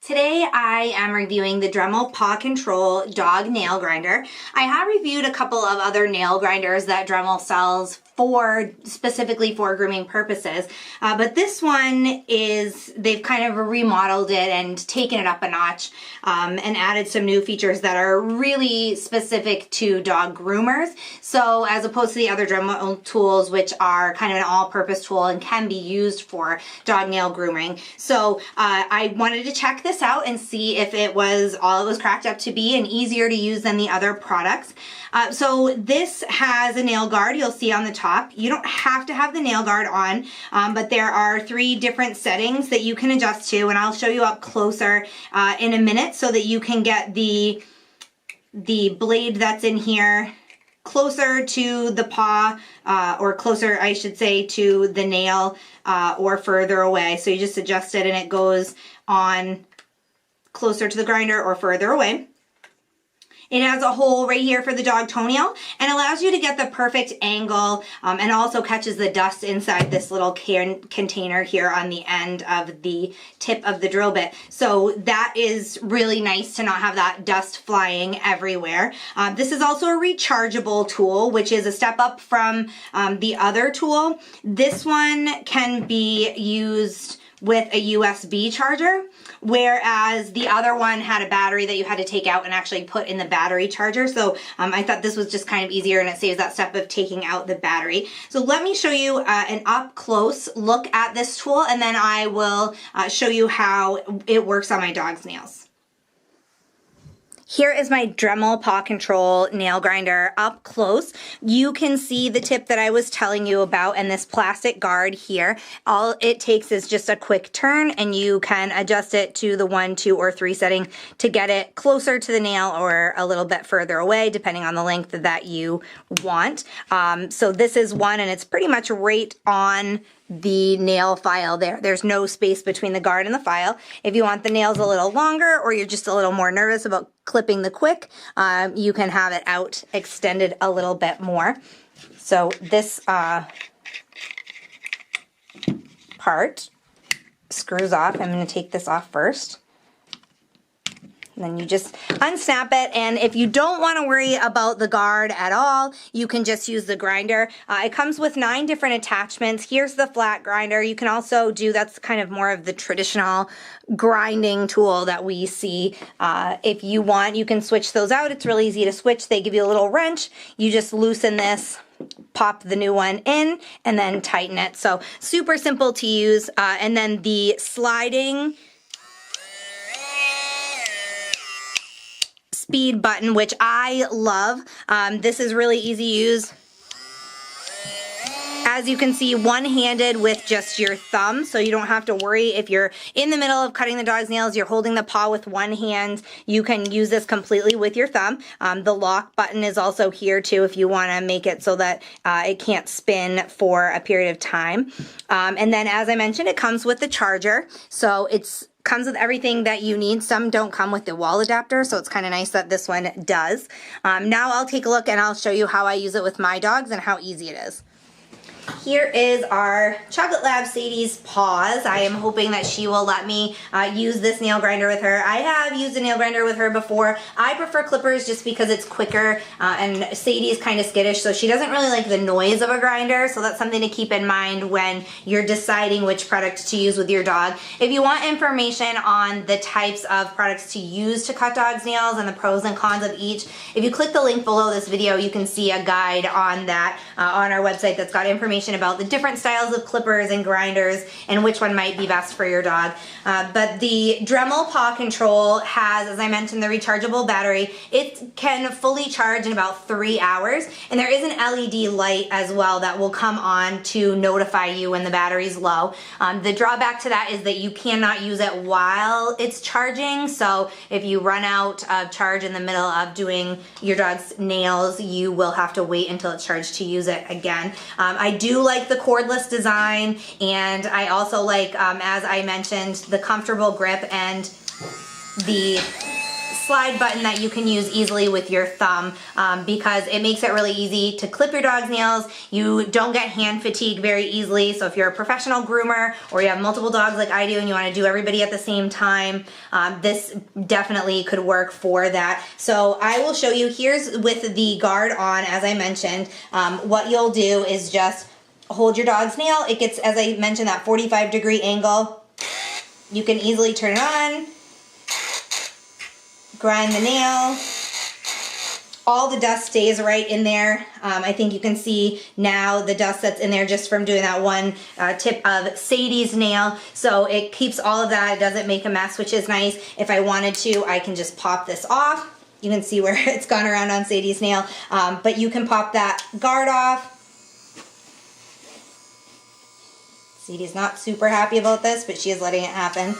Today I am reviewing the Dremel PawControl dog nail grinder. I have reviewed a couple of other nail grinders that Dremel sells specifically for grooming purposes, but this one they've kind of remodeled it and taken it up a notch and added some new features that are really specific to dog groomers. So as opposed to the other Dremel tools, which are kind of an all-purpose tool and can be used for dog nail grooming. So I wanted to check this out and see if it was all it was cracked up to be and easier to use than the other products. So this has a nail guard you'll see on the top. You don't have to have the nail guard on, but there are 3 different settings that you can adjust to, and I'll show you up closer in a minute so that you can get the blade that's in here closer to the paw, or closer, I should say, to the nail, or further away. So you just adjust it and it goes on closer to the grinder or further away. It has a hole right here for the dog toenail and allows you to get the perfect angle, and also catches the dust inside this little container here on the end of the tip of the drill bit. So that is really nice to not have that dust flying everywhere. This is also a rechargeable tool, which is a step up from the other tool. This one can be used with a USB charger, whereas the other one had a battery that you had to take out and actually put in the battery charger. So I thought this was just kind of easier, and it saves that step of taking out the battery. So let me show you an up close look at this tool, and then I will show you how it works on my dog's nails. Here is my Dremel PawControl nail grinder up close. You can see the tip that I was telling you about and this plastic guard here. All it takes is just a quick turn, and you can adjust it to the 1, 2, or 3 setting to get it closer to the nail or a little bit further away, depending on the length that you want. So this is one, and it's pretty much right on the nail file there. There's no space between the guard and the file. If you want the nails a little longer, or you're just a little more nervous about clipping the quick, you can have it out extended a little bit more. So this part screws off. I'm going to take this off first. And then you just unsnap it, and if you don't want to worry about the guard at all, you can just use the grinder. It comes with 9 different attachments. Here's the flat grinder. You can also do, that's kind of more of the traditional grinding tool that we see. If you want, you can switch those out. It's really easy to switch. They give you a little wrench. You just loosen this, pop the new one in, and then tighten it. So super simple to use. And then the sliding speed button, which I love. This is really easy to use. As you can see, one-handed with just your thumb, so you don't have to worry if you're in the middle of cutting the dog's nails, you're holding the paw with one hand. You can use this completely with your thumb. The lock button is also here too if you want to make it so that it can't spin for a period of time. And then, as I mentioned, it comes with the charger, so comes with everything that you need. Some don't come with the wall adapter, so it's kind of nice that this one does. Now I'll take a look and I'll show you how I use it with my dogs and how easy it is. Here is our Chocolate Lab Sadie's paws. I am hoping that she will let me use this nail grinder with her. I have used a nail grinder with her before. I prefer clippers just because it's quicker, and Sadie is kind of skittish, so she doesn't really like the noise of a grinder, so that's something to keep in mind when you're deciding which product to use with your dog. If you want information on the types of products to use to cut dogs' nails and the pros and cons of each, if you click the link below this video, you can see a guide on that on our website that's got information about the different styles of clippers and grinders and which one might be best for your dog. But the Dremel PawControl has, as I mentioned, the rechargeable battery. It can fully charge in about 3 hours, and there is an LED light as well that will come on to notify you when the battery's low. The drawback to that is that you cannot use it while it's charging, so if you run out of charge in the middle of doing your dog's nails, you will have to wait until it's charged to use it again. I do like the cordless design, and I also like, as I mentioned, the comfortable grip and the slide button that you can use easily with your thumb because it makes it really easy to clip your dog's nails. You don't get hand fatigue very easily, so if you're a professional groomer or you have multiple dogs like I do and you want to do everybody at the same time, this definitely could work for that. So I will show you, here's with the guard on, as I mentioned, what you'll do is just hold your dog's nail. It gets, as I mentioned, that 45-degree angle. You can easily turn it on, grind the nail. All the dust stays right in there. I think you can see now the dust that's in there just from doing that one tip of Sadie's nail. So it keeps all of that, it doesn't make a mess, which is nice. If I wanted to, I can just pop this off. You can see where it's gone around on Sadie's nail, but you can pop that guard off. Sadie's not super happy about this, but she is letting it happen.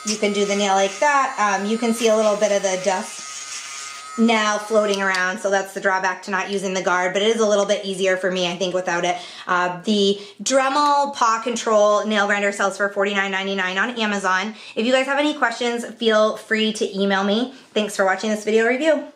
You can do the nail like that. You can see a little bit of the dust now floating around, so that's the drawback to not using the guard, but it is a little bit easier for me, I think, without it. The Dremel PawControl nail grinder sells for $49.99 on Amazon. If you guys have any questions, feel free to email me. Thanks for watching this video review.